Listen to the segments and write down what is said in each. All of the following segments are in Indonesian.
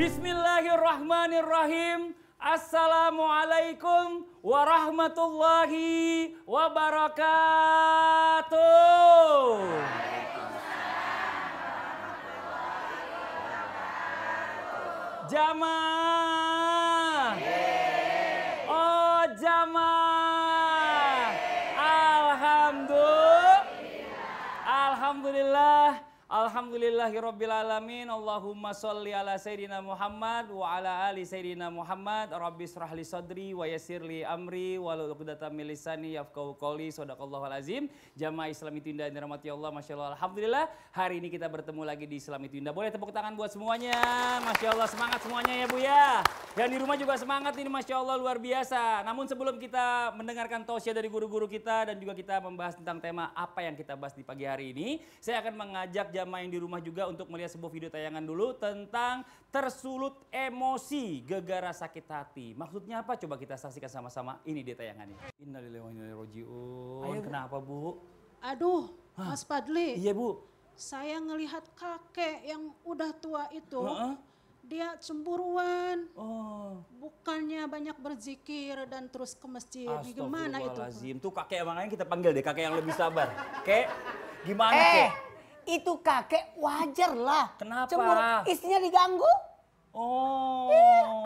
Bismillahirrahmanirrahim. Assalamualaikum warahmatullahi wabarakatuh. Jamaah. Oh jamaah. Alhamdulillah. Alhamdulillahirrabbilalamin. Allahumma sholli ala Sayyidina Muhammad wa ala ali Sayyidina Muhammad. Rabbi shrahli sadri wa yassirli amri wahlul 'uqdatam min lisani yafqahu qawli. Shadaqallahul azim. Jamaah Islam itu indah dirahmati Allah. Masya Allah. Alhamdulillah. Hari ini kita bertemu lagi di Islam itu indah. Boleh tepuk tangan buat semuanya. Masya Allah, semangat semuanya ya Bu ya. Yang di rumah juga semangat ini, Masya Allah, luar biasa. Namun sebelum kita mendengarkan tausiah dari guru-guru kita dan juga kita membahas tentang tema apa yang kita bahas di pagi hari ini, saya akan mengajak jamaah yang di rumah juga untuk melihat sebuah video tayangan dulu tentang tersulut emosi gegara sakit hati. Maksudnya apa? Coba kita saksikan sama-sama. Ini dia tayangannya. Innalillahi wa inna ilaihi raji'un. Kenapa Bu? Aduh, Mas Fadli. Iya Bu. Saya ngelihat kakek yang udah tua itu, dia cemburuan. Bukannya banyak berzikir dan terus ke masjid. Gimana itu? Astagfirullahaladzim. Tuh kakek emangnya kita panggil deh, kakek yang lebih sabar. Kek, gimana Kek? Itu kakek wajar lah. Kenapa? Cemburu, istrinya diganggu.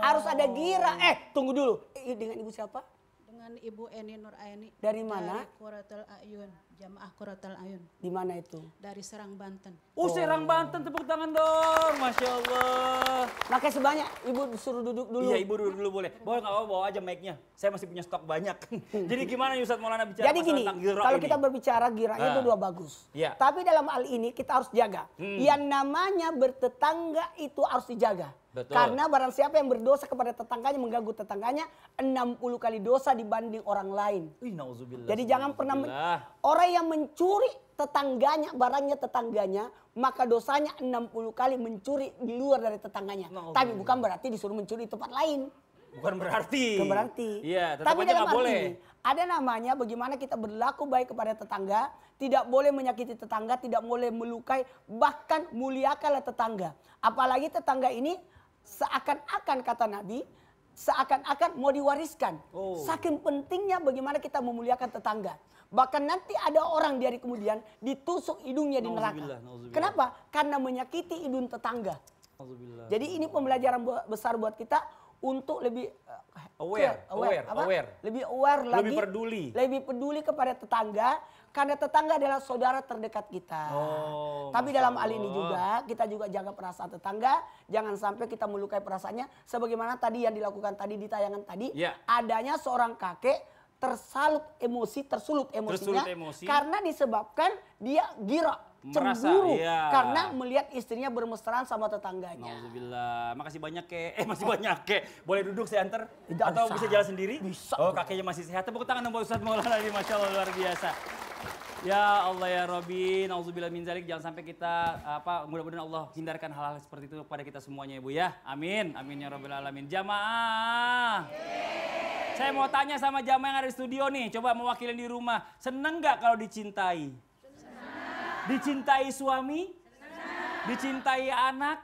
Harus ada gira. Tunggu dulu. Dengan ibu siapa? Dengan Ibu Eni Nuraini. Dari mana? Dari Qurratul Ayun, Jamaah Qurratul Ayun. Di mana itu? Dari Serang, Banten. Serang Banten, tepuk tangan dong. Masya Allah. Makanya sebanyak, ibu suruh duduk dulu. Iya, ibu duduk dulu boleh. Boleh nggak apa-apa, bawa aja mic-nya. Saya masih punya stok banyak. Jadi gimana Ustadz Maulana bicara Jadi gini, tentang gira kalau ini? kita berbicara gira itu dua bagus. Iya. Tapi dalam hal ini kita harus jaga. Yang namanya bertetangga itu harus dijaga. Betul. Karena barang siapa yang berdosa kepada tetangganya, mengganggu tetangganya, 60 kali dosa dibanding orang lain. Nauzubillah. Jadi jangan pernah orang yang mencuri tetangganya, barangnya tetangganya, maka dosanya 60 kali mencuri di luar dari tetangganya. Tapi bukan berarti disuruh mencuri di tempat lain. Bukan berarti. Bukan berarti. Iya, tetap tapi aja dalam nggak arti boleh. ini, ada namanya bagaimana kita berlaku baik kepada tetangga, tidak boleh menyakiti tetangga, tidak boleh melukai, bahkan muliakanlah tetangga. Apalagi tetangga ini seakan-akan kata Nabi, seakan-akan mau diwariskan. Saking pentingnya bagaimana kita memuliakan tetangga. Bahkan nanti ada orang di hari kemudian ditusuk hidungnya di neraka. Kenapa? Karena menyakiti hidung tetangga. Jadi ini pembelajaran besar buat kita untuk lebih aware. Lebih aware lagi. Lebih peduli. Lebih peduli kepada tetangga. Karena tetangga adalah saudara terdekat kita. Tapi dalam hal ini juga kita juga jaga perasaan tetangga. Jangan sampai kita melukai perasaannya. Sebagaimana tadi yang dilakukan tadi di tayangan tadi. Adanya seorang kakek tersulut emosinya. Karena disebabkan dia gira. Cemburu karena melihat istrinya bermesraan sama tetangganya. Alhamdulillah. Makasih banyak masih banyak Boleh duduk saya antar? Atau bisa jalan sendiri? Bisa. Kakeknya masih sehat. Tepuk tangan buat Ustadz Maulana ini, Masya Allah luar biasa. Ya Allah ya Rabbi, nauzubillah min zalik. Jangan sampai kita mudah-mudahan Allah hindarkan hal-hal seperti itu kepada kita semuanya Ibu ya. Amin. Amin ya Rabbil alamin. Jamaah. Saya mau tanya sama jamaah yang ada di studio nih, coba mewakili di rumah. Seneng nggak kalau dicintai? Dicintai suami, dicintai anak,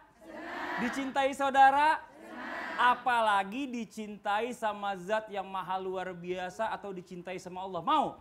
dicintai saudara, apalagi dicintai sama zat yang maha luar biasa atau dicintai sama Allah. Mau?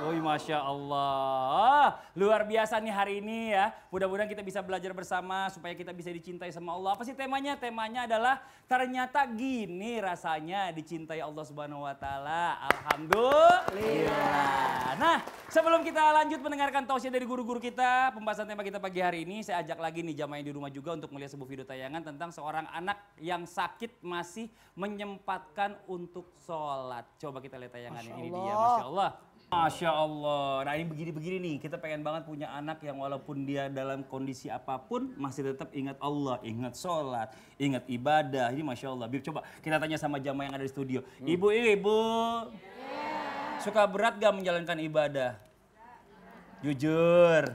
Masya Allah. Luar biasa nih hari ini ya. Mudah-mudahan kita bisa belajar bersama supaya kita bisa dicintai sama Allah. Apa sih temanya? Temanya adalah ternyata gini rasanya dicintai Allah Subhanahu wa taala. Alhamdulillah. Nah, sebelum kita lanjut mendengarkan tausiah dari guru-guru kita, pembahasan tema kita pagi hari ini, saya ajak lagi nih jamaah yang di rumah juga untuk melihat sebuah video tayangan tentang seorang anak yang sakit masih menyempatkan untuk sholat. Coba kita lihat tayangan ini dia, Masya Allah. Masya Allah. Nah ini begini-begini nih, kita pengen banget punya anak yang walaupun dia dalam kondisi apapun masih tetap ingat Allah, ingat sholat, ingat ibadah. Ini Masya Allah. Bib, coba kita tanya sama jamaah yang ada di studio. Ibu, suka berat gak menjalankan ibadah? Jujur.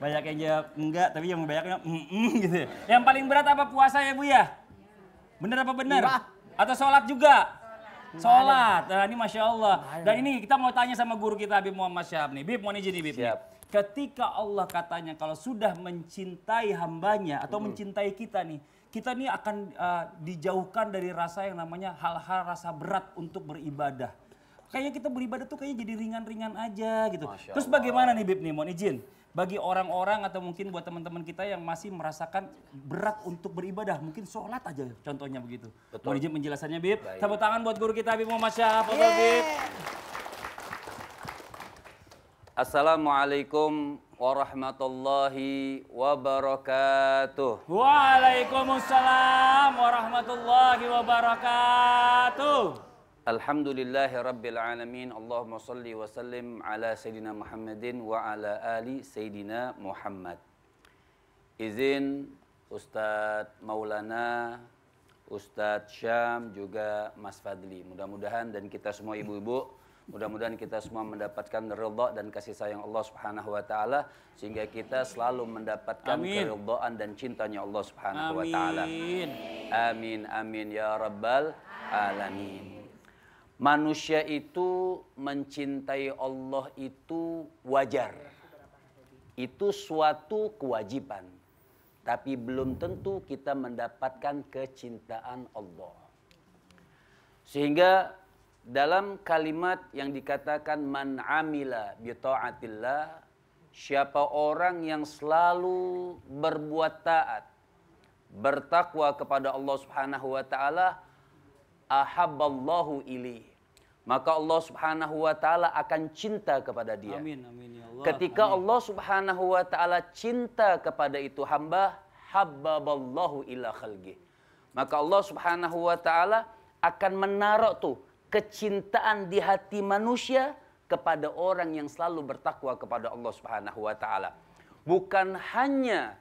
Banyak yang jawab enggak, tapi yang banyak yang gitu. Yang paling berat apa puasa ya Bu ya? Bener apa bener? Atau sholat juga? Sholat, nah ini Masya Allah. Dan ini kita mau tanya sama guru kita Habib Muhammad Syahab nih. Bib, mau izin nih Bib. Ketika Allah katanya kalau sudah mencintai hambanya atau mencintai kita nih, kita nih akan dijauhkan dari rasa yang namanya hal-hal rasa berat untuk beribadah. Kayaknya kita beribadah tuh kayaknya jadi ringan-ringan aja gitu. Terus bagaimana nih Bib nih, mohon izin. Bagi orang-orang atau mungkin buat teman-teman kita yang masih merasakan berat untuk beribadah. Mungkin sholat aja contohnya begitu. Mohon izin penjelasannya Bib. Tepuk tangan buat guru kita Bib Muhammad Syahab. Bib. Assalamualaikum warahmatullahi wabarakatuh. Waalaikumsalam warahmatullahi wabarakatuh. Alhamdulillahi rabbil alamin. Allahumma salli wa sallim ala Sayyidina Muhammadin wa ala ali Sayyidina Muhammad. Izin Ustadz Maulana, Ustadz Syam, juga Mas Fadli. Mudah-mudahan dan kita semua ibu-ibu, mudah-mudahan kita semua mendapatkan ridha dan kasih sayang Allah Subhanahu wa taala sehingga kita selalu mendapatkan keridhaan dan cintanya Allah Subhanahu wa taala. Amin amin ya rabbal alamin. Manusia itu mencintai Allah itu wajar. Itu suatu kewajiban. Tapi belum tentu kita mendapatkan kecintaan Allah. Sehingga dalam kalimat yang dikatakan man amila bi ta'atillah, siapa orang yang selalu berbuat taat, bertakwa kepada Allah Subhanahu wa taala, ahabballahu ilaih, maka Allah Subhanahu wa taala akan cinta kepada dia. Amin amin ya Allah. Ketika Allah Subhanahu wa taala cinta kepada itu hamba, habbaballahu ila khalqih, maka Allah Subhanahu wa taala akan menaruh tuh kecintaan di hati manusia kepada orang yang selalu bertakwa kepada Allah Subhanahu wa taala. Bukan hanya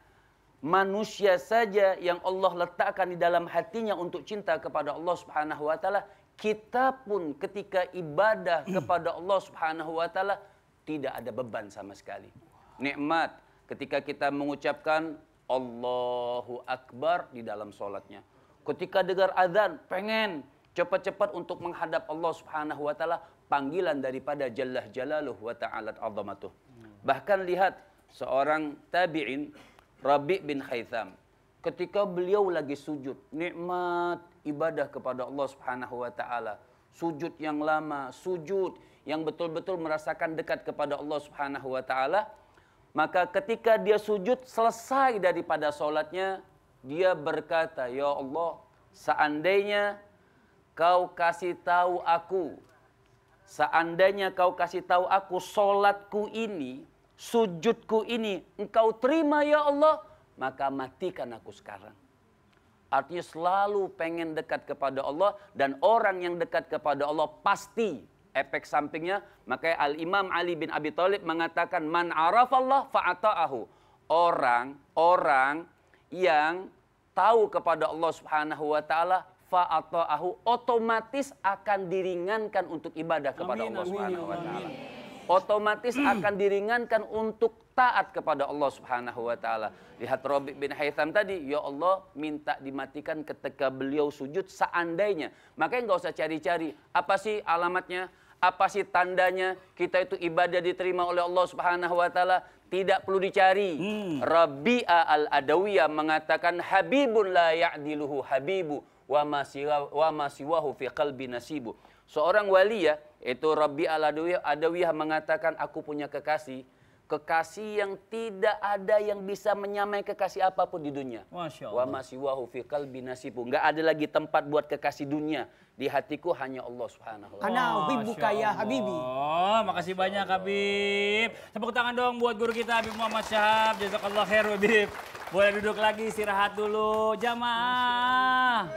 manusia saja yang Allah letakkan di dalam hatinya untuk cinta kepada Allah Subhanahu wa taala, kita pun ketika ibadah kepada Allah Subhanahu wa taala tidak ada beban sama sekali. Nikmat ketika kita mengucapkan Allahu Akbar di dalam sholatnya. Ketika dengar azan pengen cepat-cepat untuk menghadap Allah Subhanahu wa taala, panggilan daripada Jalla Jalaluhu wa ta'ala azamatuh. Bahkan lihat seorang tabi'in Rabi' bin Khaytham, ketika beliau lagi sujud, nikmat ibadah kepada Allah Subhanahu wa taala, sujud yang lama, sujud yang betul-betul merasakan dekat kepada Allah Subhanahu wa taala, maka ketika dia sujud selesai daripada salatnya, dia berkata, ya Allah, seandainya Kau kasih tahu aku, seandainya Kau kasih tahu aku solatku ini, sujudku ini, Engkau terima ya Allah, maka matikan aku sekarang. Artinya selalu pengen dekat kepada Allah, dan orang yang dekat kepada Allah pasti efek sampingnya. Makanya Al-Imam Ali bin Abi Thalib mengatakan, man arafallah fa'ata'ahu. Orang yang tahu kepada Allah Subhanahu wa taala, fa'ata'ahu, otomatis akan diringankan untuk ibadah kepada Allah Subhanahu wa taala. Otomatis akan diringankan untuk taat kepada Allah Subhanahu wa taala. Lihat Rabi' bin Haytham tadi, ya Allah minta dimatikan ketika beliau sujud seandainya. Makanya nggak usah cari-cari, apa sih alamatnya? Apa sih tandanya kita itu ibadah diterima oleh Allah Subhanahu wa taala? Tidak perlu dicari. Rabi'ah al-Adawiyah mengatakan, habibun la ya'diluhu habibu wa masiwahu fi qalbi nasibu. Seorang wali ya, itu Rabi'ah al-Adawiyah mengatakan, aku punya kekasih. Kekasih yang tidak ada yang bisa menyamai kekasih apapun di dunia. Masya Allah. Wa masiwahu fi qalbi nasibu. Enggak ada lagi tempat buat kekasih dunia. Di hatiku hanya Allah Subhanahu wa taala. Ana uhibbuka ya habibi. Oh, makasih banyak Habib. Tepuk tangan dong buat guru kita Habib Muhammad Syahab. Jazakallah khair Habib. Boleh duduk lagi, istirahat dulu. Jamaah.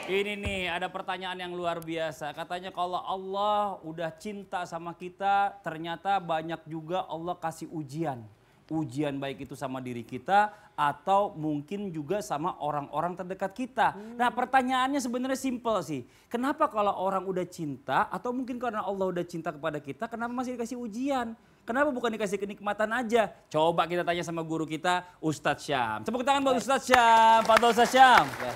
Ini nih ada pertanyaan yang luar biasa. Katanya kalau Allah udah cinta sama kita, ternyata banyak juga Allah kasih ujian. Ujian baik itu sama diri kita atau mungkin juga sama orang-orang terdekat kita. Nah pertanyaannya sebenarnya simpel sih. Kenapa kalau orang udah cinta atau mungkin karena Allah udah cinta kepada kita, kenapa masih dikasih ujian? Kenapa bukan dikasih kenikmatan aja? Coba kita tanya sama guru kita Ustadz Syam. Tepuk tangan buat Ustadz Syam. Fadhol Ustadz Syam. Ya,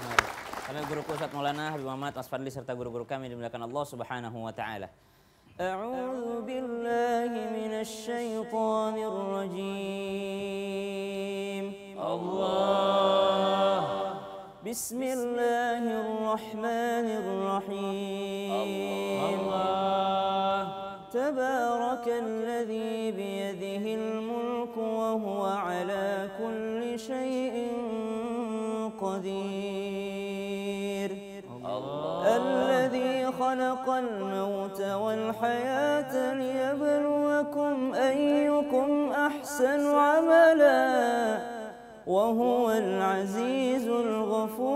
kami guruku Ustadz Maulana Habib Muhammad Asfadli serta guru-guru kami dimuliakan Allah Subhanahu wa taala. A'udzu billahi minasy syaithanir rajim. Allah Bismillahirrahmanirrahim. Tabarakalladzi biyadihil mulku wa huwa ala kulli syai'in qadir. Alladzi khalaqal mauta wal hayata liyabluwakum ayyukum ahsanu amala wa huwal azizul ghafur.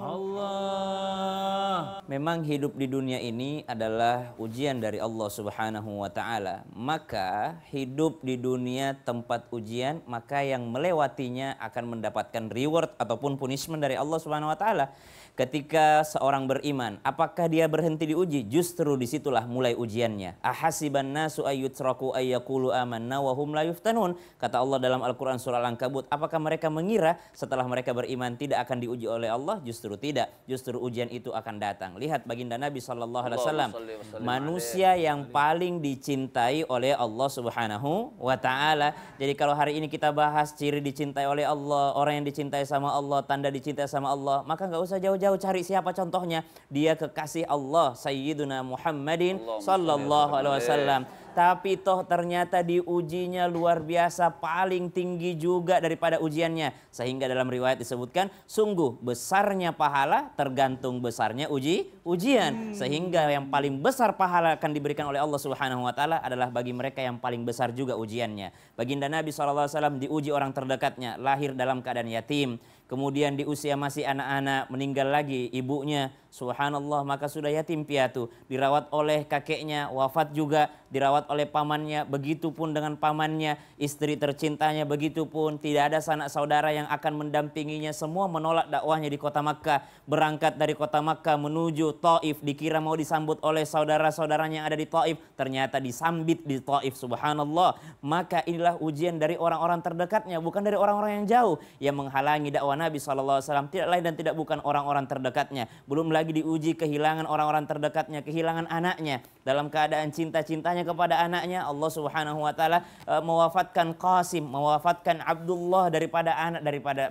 Allah. Memang hidup di dunia ini adalah ujian dari Allah Subhanahu wa taala. Maka hidup di dunia tempat ujian, maka yang melewatinya akan mendapatkan reward ataupun punishment dari Allah Subhanahu wa taala. Ketika seorang beriman, apakah dia berhenti diuji? Justru disitulah mulai ujiannya. Ahasiban nasu ayyutraku ayyaqulu amanna wa hum la yuftanun. Kata Allah dalam Al-Quran surah Al-Ankabut, apakah mereka mengira setelah mereka beriman tidak akan diuji oleh Allah? Justru tidak. Justru ujian itu akan datang. Lihat baginda Nabi SAW, manusia yang paling dicintai oleh Allah Subhanahu wa taala. Jadi kalau hari ini kita bahas ciri dicintai oleh Allah, orang yang dicintai sama Allah, tanda dicintai sama Allah, maka nggak usah jauh-jauh cari siapa contohnya. Dia kekasih Allah, Sayyiduna Muhammadin sallallahu alaihi wasallam. Tapi toh ternyata diujinya luar biasa, paling tinggi juga daripada ujiannya. Sehingga dalam riwayat disebutkan, sungguh besarnya pahala tergantung besarnya ujian. Sehingga yang paling besar pahala akan diberikan oleh Allah Subhanahu wa taala adalah bagi mereka yang paling besar juga ujiannya. Baginda Nabi SAW diuji orang terdekatnya, lahir dalam keadaan yatim. Kemudian di usia masih anak-anak meninggal lagi ibunya, subhanallah, maka sudah yatim piatu. Dirawat oleh kakeknya, wafat juga, dirawat oleh pamannya, begitupun dengan pamannya, istri tercintanya, begitupun tidak ada sanak saudara yang akan mendampinginya, semua menolak dakwahnya di kota Makkah. Berangkat dari kota Makkah menuju Taif, dikira mau disambut oleh saudara-saudaranya yang ada di Taif, ternyata disambit di Taif, subhanallah. Maka inilah ujian dari orang-orang terdekatnya, bukan dari orang-orang yang jauh yang menghalangi dakwah Nabi SAW, tidak lain dan tidak bukan orang-orang terdekatnya. Belum lagi diuji kehilangan orang-orang terdekatnya, kehilangan anaknya. Dalam keadaan cinta-cintanya kepada anaknya, Allah Subhanahu wa taala mewafatkan Qasim, mewafatkan Abdullah daripada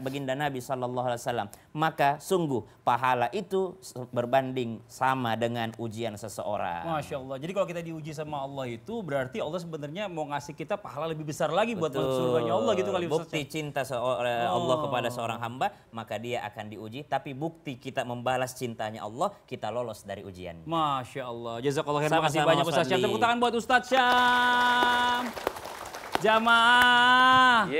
baginda Nabi SAW. Maka sungguh pahala itu berbanding sama dengan ujian seseorang. Masya Allah. Jadi kalau kita diuji sama Allah itu berarti Allah sebenarnya mau ngasih kita pahala lebih besar lagi buat masuk surganya Allah gitu kali. Bukti cinta Allah kepada seorang hamba, maka dia akan diuji. Tapi bukti kita membalas cintanya Allah, kita lolos dari ujiannya. Masya Allah. Jazakallah khair. Terima kasih banyak Ustaz Syam. Tepuk tangan buat Ustaz Syam. Jamaah.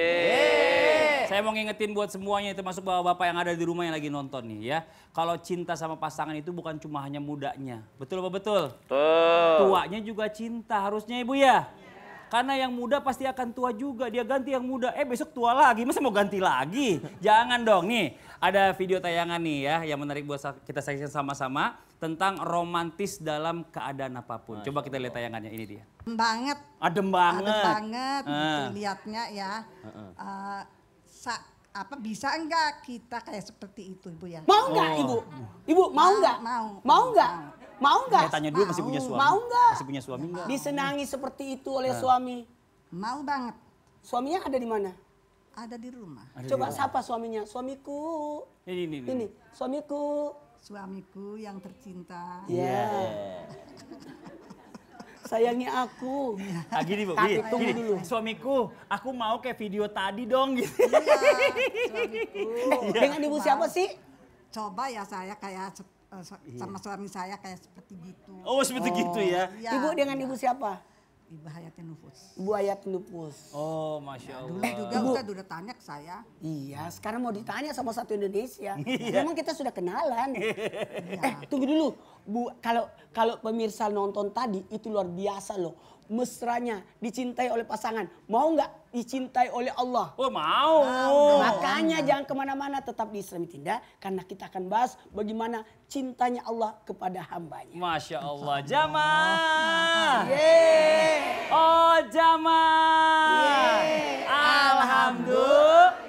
Saya mau ngingetin buat semuanya, termasuk bapak-bapak yang ada di rumah yang lagi nonton nih ya. Kalau cinta sama pasangan itu bukan cuma hanya mudanya. Betul apa betul? Betul. Tuanya juga cinta harusnya Ibu ya. Karena yang muda pasti akan tua juga, dia ganti yang muda. Besok tua lagi, masa mau ganti lagi? Jangan dong. Nih, ada video tayangan nih ya, yang menarik buat kita saksikan sama-sama. Tentang romantis dalam keadaan apapun. Coba kita lihat tayangannya, ini dia. Banget. Adem banget. Adem banget, lihatnya ya. Bisa enggak kita kayak seperti itu Ibu ya? Mau enggak Ibu? Ibu mau enggak? Mau enggak? Mau enggak? Saya tanya dulu, masih punya suami? Mau enggak? Masih punya suami enggak? Disenangi seperti itu oleh suami. Mau banget. Suaminya ada di mana? Ada di rumah. Coba sapa suaminya. Suamiku. Ini. Suamiku. Suamiku yang tercinta. Ya. Sayangi aku. Gini Bu, tunggu dulu. Suamiku, aku mau kayak video tadi dong gitu. Iya, suamiku. Dengan ibu siapa sih? Coba ya saya kayak sama suami saya kayak seperti gitu. Oh seperti gitu ya. Ya, Ibu dengan ibu siapa? Ibu Hayati Nufus. Ibu Hayati Nufus. Oh Masya Allah. Dulu juga udah tanya ke saya. Iya, sekarang mau ditanya sama satu Indonesia. Memang kita sudah kenalan. Tunggu dulu. Bu, kalau pemirsa nonton tadi itu luar biasa loh. Mesranya dicintai oleh pasangan. Mau nggak dicintai oleh Allah? Oh mau. Makanya jangan kemana-mana, tetap di Islami Tindak. Karena kita akan bahas bagaimana cintanya Allah kepada hambanya. Masya Allah. Jamaah. Yeay. Oh jamaah. Alhamdulillah.